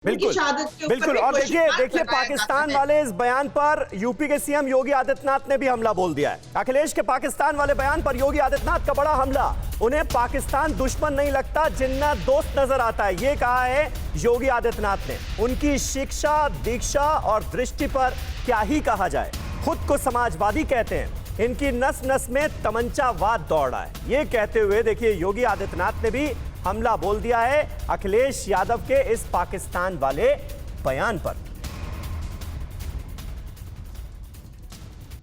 उनकी बिल्कुल शहादत के ऊपर बिल्कुल। भी और क्वेश्चन देखिए मार्क देखिए लगाया पाकिस्तान जाता है। वाले इस बयान पर यूपी के सीएम योगी आदित्यनाथ ने भी हमला बोल दिया है। अखिलेश के पाकिस्तान वाले बयान पर योगी आदित्यनाथ का बड़ा हमला। उन्हें पाकिस्तान दुश्मन नहीं लगता, जिन्ना दोस्त नजर आता है, ये कहा है योगी आदित्यनाथ ने। उनकी शिक्षा, दीक्षा और दृष्टि पर क्या ही कहा जाए। खुद को समाजवादी कहते हैं, इनकी नस नस में तमंचावाद दौड़ रहा है। ये कहते हुए देखिए योगी आदित्यनाथ ने भी हमला बोल दिया है अखिलेश यादव के इस पाकिस्तान वाले बयान पर।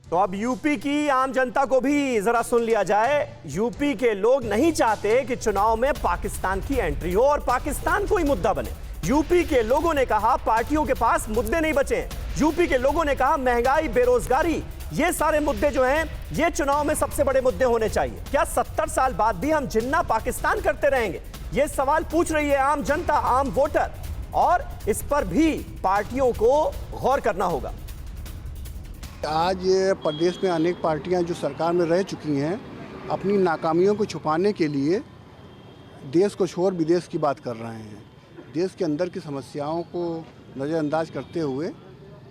तो अब यूपी की आम जनता को भी जरा सुन लिया जाए। यूपी के लोग नहीं चाहते कि चुनाव में पाकिस्तान की एंट्री हो और पाकिस्तान कोई मुद्दा बने। यूपी के लोगों ने कहा पार्टियों के पास मुद्दे नहीं बचे। यूपी के लोगों ने कहा महंगाई, बेरोजगारी, ये सारे मुद्दे जो हैं ये चुनाव में सबसे बड़े मुद्दे होने चाहिए। क्या 70 साल बाद भी हम जिन्ना पाकिस्तान करते रहेंगे? ये सवाल पूछ रही है आम जनता, आम वोटर, और इस पर भी पार्टियों को गौर करना होगा। आज प्रदेश में अनेक पार्टियां जो सरकार में रह चुकी हैं, अपनी नाकामियों को छुपाने के लिए देश को छोड़ विदेश की बात कर रहे हैं। देश के अंदर की समस्याओं को नज़रअंदाज करते हुए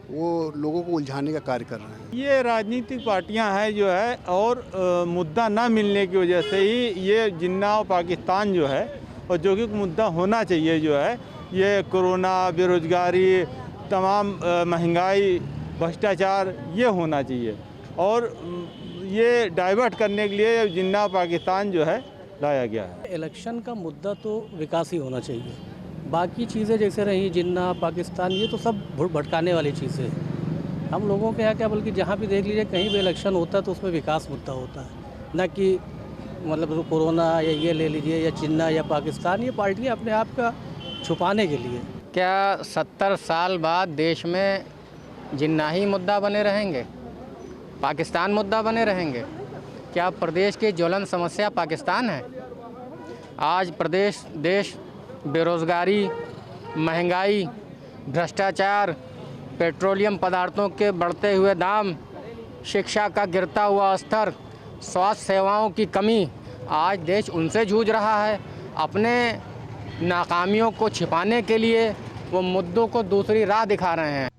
वो लोगों को उलझाने का कार्य कर रहे हैं। ये राजनीतिक पार्टियां हैं जो है, और मुद्दा ना मिलने की वजह से ही ये जिन्ना पाकिस्तान जो है, और जो कि मुद्दा होना चाहिए जो है, ये कोरोना, बेरोजगारी, तमाम महंगाई, भ्रष्टाचार, ये होना चाहिए। और ये डाइवर्ट करने के लिए जिन्ना पाकिस्तान जो है लाया गया है। इलेक्शन का मुद्दा तो विकास ही होना चाहिए। बाकी चीज़ें जैसे रही जिन्ना पाकिस्तान, ये तो सब भटकाने वाली चीज़ें हैं। हम लोगों के यहाँ क्या, बल्कि जहाँ भी देख लीजिए कहीं भी इलेक्शन होता है तो उसमें विकास मुद्दा होता है, न कि मतलब कोरोना या ये ले लीजिए या जिन्ना या पाकिस्तान, ये पार्टियाँ अपने आप का छुपाने के लिए। क्या 70 साल बाद देश में जिन्ना ही मुद्दा बने रहेंगे, पाकिस्तान मुद्दा बने रहेंगे? क्या प्रदेश की ज्वलंत समस्या पाकिस्तान है? आज देश बेरोज़गारी, महंगाई, भ्रष्टाचार, पेट्रोलियम पदार्थों के बढ़ते हुए दाम, शिक्षा का गिरता हुआ स्तर, स्वास्थ्य सेवाओं की कमी, आज देश उनसे जूझ रहा है। अपने नाकामियों को छिपाने के लिए वो मुद्दों को दूसरी राह दिखा रहे हैं।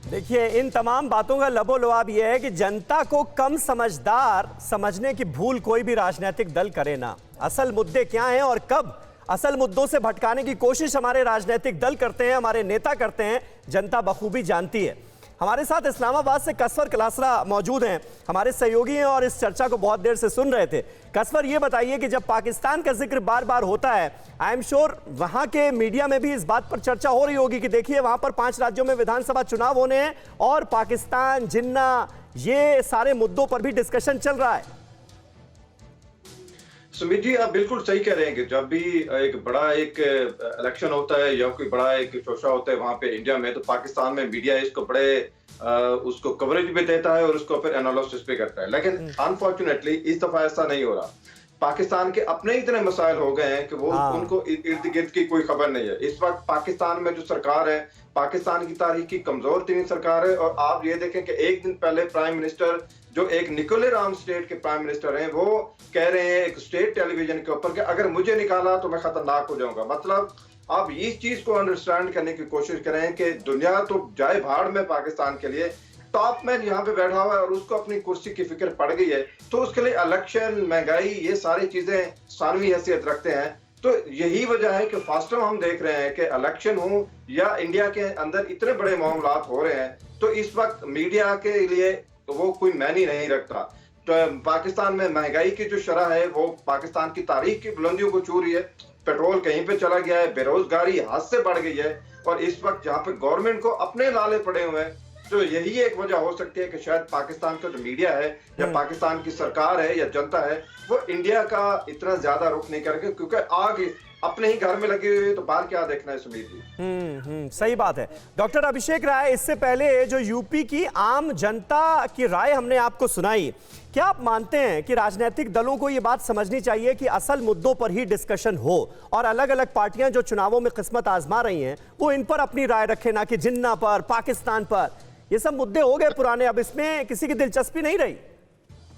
देखिए इन तमाम बातों का लबोलबाब यह है कि जनता को कम समझदार समझने की भूल कोई भी राजनीतिक दल करे ना। असल मुद्दे क्या हैं और कब असल मुद्दों से भटकाने की कोशिश हमारे राजनीतिक दल करते हैं, हमारे नेता करते हैं, जनता बखूबी जानती है। हमारे साथ इस्लामाबाद से कसवर कलासरा मौजूद हैं, हमारे सहयोगी हैं और इस चर्चा को बहुत देर से सुन रहे थे। कसवर, ये बताइए कि जब पाकिस्तान का जिक्र बार बार होता है, आई एम श्योर वहां के मीडिया में भी इस बात पर चर्चा हो रही होगी कि देखिए वहां पर 5 राज्यों में विधानसभा चुनाव होने हैं और पाकिस्तान, जिन्ना, ये सारे मुद्दों पर भी डिस्कशन चल रहा है। सुमित जी, आप बिल्कुल सही कह रहे हैं कि जब भी एक बड़ा इलेक्शन होता है या कोई बड़ा एक शोशा होता है वहां पे इंडिया में, तो पाकिस्तान में मीडिया इसको बड़े उसको कवरेज भी देता है और उसको फिर एनालिसिस भी करता है। लेकिन अनफॉर्चुनेटली इस दफा ऐसा नहीं हो रहा। पाकिस्तान के अपने इतने मसाइल हो गए हैं कि वो उनको इर्द गिर्द की कोई खबर नहीं है। इस वक्त पाकिस्तान में जो सरकार है, पाकिस्तान की तारीख की कमजोर तरीन सरकार है। और आप ये देखें कि एक दिन पहले प्राइम मिनिस्टर, जो एक निकोले राम स्टेट के प्राइम मिनिस्टर हैं, वो कह रहे हैं एक स्टेट टेलीविजन के ऊपर कि अगर मुझे निकाला तो मैं खतरनाक हो जाऊंगा। मतलब आप इस चीज को अंडरस्टैंड करने की कोशिश करें कि दुनिया तो जाए भाड़ में पाकिस्तान के लिए, टॉप मैन यहाँ पे बैठा हुआ है और उसको अपनी कुर्सी की फिक्र पड़ गई है, तो उसके लिए इलेक्शन, महंगाई, ये सारी चीजें सानवी हैसियत रखते हैं। तो यही वजह है कि फर्स्ट टाइम हम देख रहे हैं कि इलेक्शन हो या इंडिया के अंदर इतने बड़े मामलात हो रहे हैं, तो इस वक्त मीडिया के लिए तो वो कोई मायने नहीं रखता। तो पाकिस्तान में महंगाई की जो शरह है वो पाकिस्तान की तारीख की बुलंदियों को छू रही है। पेट्रोल कहीं पे चला गया है, बेरोजगारी हद से बढ़ गई है, और इस वक्त जहाँ पे गवर्नमेंट को अपने लाले पड़े हुए हैं, तो यही एक वजह हो सकती है कि शायद पाकिस्तान का जो मीडिया है या पाकिस्तान की सरकार है या जनता है, वो इंडिया का इतना ज्यादा रुख नहीं करेंगे, क्योंकि आगे अपने ही घर में लगे हुए तो बाहर क्या देखना है सुमित जी। सही बात है। डॉक्टर अभिषेक राय, इससे पहले जो यूपी की आम जनता की राय हमने आपको सुनाई, क्या आप मानते हैं कि राजनीतिक दलों को ये बात समझनी चाहिए कि असल मुद्दों पर ही डिस्कशन हो और अलग अलग पार्टियां जो चुनावों में किस्मत आजमा रही हैं वो इन पर अपनी राय रखें, ना कि जिन्ना पर, पाकिस्तान पर? ये सब मुद्दे हो गए पुराने, अब इसमें किसी की दिलचस्पी नहीं रही।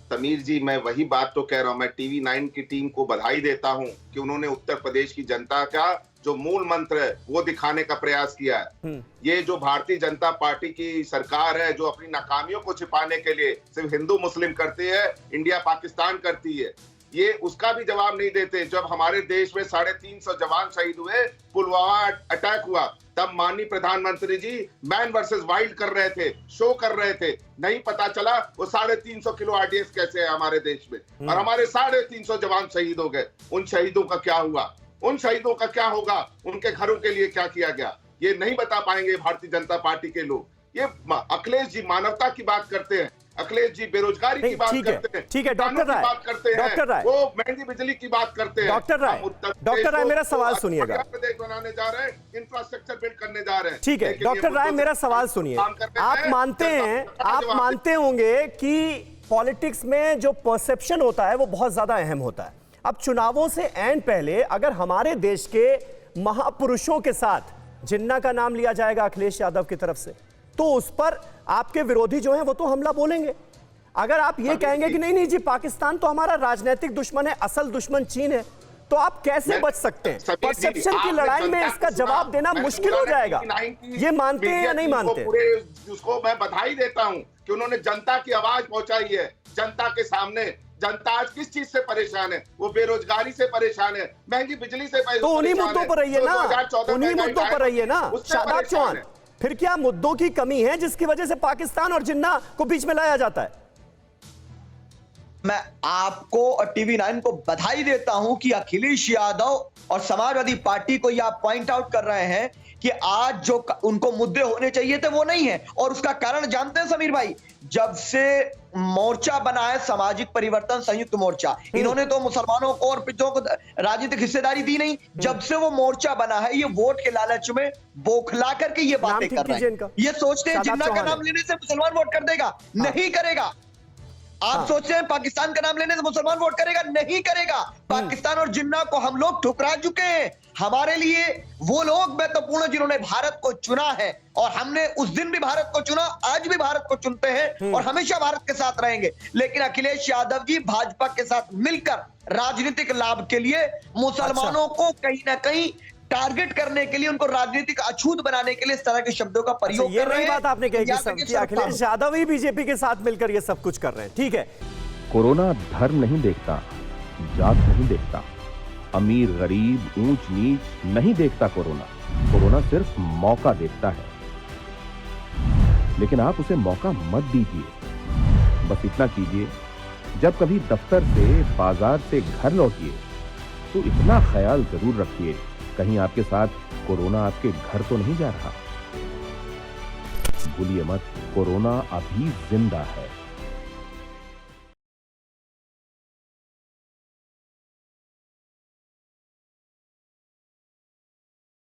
समीर जी, मैं वही बात तो कह रहा हूं। मैं टीवी 9 की टीम को बधाई देता हूं कि उन्होंने उत्तर प्रदेश की जनता का जो मूल मंत्र है वो दिखाने का प्रयास किया है। ये जो भारतीय जनता पार्टी की सरकार है, जो अपनी नाकामियों को छिपाने के लिए सिर्फ हिंदू मुस्लिम करती है, इंडिया पाकिस्तान करती है, ये उसका भी जवाब नहीं देते। जब हमारे देश में 350 जवान शहीद हुए, पुलवामा अटैक हुआ, तब माननीय प्रधानमंत्री जी मैन वर्सेस वाइल्ड कर रहे थे, शो कर रहे थे। नहीं पता चला वो 350 किलो आरडीएक्स कैसे है हमारे देश में, और हमारे 350 जवान शहीद हो गए। उन शहीदों का क्या हुआ, उन शहीदों का क्या होगा, उनके घरों के लिए क्या किया गया, ये नहीं बता पाएंगे भारतीय जनता पार्टी के लोग। ये अखिलेश जी मानवता की बात करते हैं, अखिलेश जी बेरोजगारी की बात करते हैं, ठीक है डॉक्टर राय, बात करते हैं, डॉक्टर राय, वो महंगी बिजली की बात करते हैं। डॉक्टर राय मेरा सवाल सुनिएगा। प्रदेश बनाने जा रहे हैं, इंफ्रास्ट्रक्चर बिल्ड करने जा रहे हैं। ठीक है डॉक्टर राय, मेरा सवाल सुनिए। आप मानते होंगे कि पॉलिटिक्स में जो परसेप्शन होता है वो बहुत ज्यादा अहम होता है। अब चुनावों से ऐन पहले अगर हमारे देश के महापुरुषों के साथ जिन्ना का नाम लिया जाएगा अखिलेश यादव की तरफ से, तो उस पर आपके विरोधी जो हैं वो तो हमला बोलेंगे। अगर आप ये कहेंगे कि नहीं नहीं जी पाकिस्तान तो हमारा राजनीतिक दुश्मन है, असल दुश्मन चीन है, तो आप कैसे बच सकते हैं? परसेप्शन की लड़ाई में इसका जवाब देना मुश्किल हो जाएगा। ये मानते हैं या नहीं मानते? उसको मैं बधाई देता हूं कि उन्होंने जनता की आवाज पहुंचाई है जनता के सामने। जनता आज किस चीज से परेशान है? वो बेरोजगारी से परेशान है, महंगी बिजली से परेशान है। तो उन्हीं मुद्दों पर रहिए ना, उन्हीं मुद्दों पर रहिए ना शादाब चौहान। फिर क्या मुद्दों की कमी है जिसकी वजह से पाकिस्तान और जिन्ना को बीच में लाया जाता है? मैं आपको और TV9 को बधाई देता हूं कि अखिलेश यादव और समाजवादी पार्टी को यह पॉइंट आउट कर रहे हैं कि आज जो उनको मुद्दे होने चाहिए थे वो नहीं है। और उसका कारण जानते हैं समीर भाई, जब से मोर्चा बना है सामाजिक परिवर्तन संयुक्त मोर्चा, इन्होंने तो मुसलमानों को और पिछड़ों को राजनीतिक हिस्सेदारी दी नहीं। जब से वो मोर्चा बना है, ये वोट के लालच में बौखला करके ये बातें कर रहे हैं। ये सोचते हैं जिन्ना का नाम लेने से मुसलमान वोट कर देगा, नहीं करेगा। आप सोचते हैं पाकिस्तान का नाम लेने से मुसलमान वोट करेगा, नहीं करेगा। पाकिस्तान और जिन्ना को हम लोग ठुकरा चुके हैं। हमारे लिए वो लोग महत्वपूर्ण जिन्होंने भारत को चुना है, और हमने उस दिन भी भारत को चुना, आज भी भारत को चुनते हैं और हमेशा भारत के साथ रहेंगे। लेकिन अखिलेश यादव जी भाजपा के साथ मिलकर राजनीतिक लाभ के लिए मुसलमानों को कहीं ना कहीं टारगेट करने के लिए, उनको राजनीतिक अछूत बनाने के लिए इस तरह के शब्दों का प्रयोग कर रहे हैं। ये बात आपने कही कि अखिलेश यादव ही बीजेपी के साथ मिलकर ये सब कुछ कर रहे हैं। ठीक है, कोरोना धर्म नहीं देखता, जात नहीं देखता, अमीर गरीब ऊंच नीच नहीं देखता। कोरोना सिर्फ मौका देखता है, लेकिन आप उसे मौका मत दीजिए। बस इतना कीजिए, जब कभी दफ्तर से बाजार से घर लौटिए तो इतना ख्याल जरूर रखिए कहीं आपके साथ कोरोना आपके घर तो नहीं जा रहा। भूलिए मत, कोरोना अभी जिंदा है।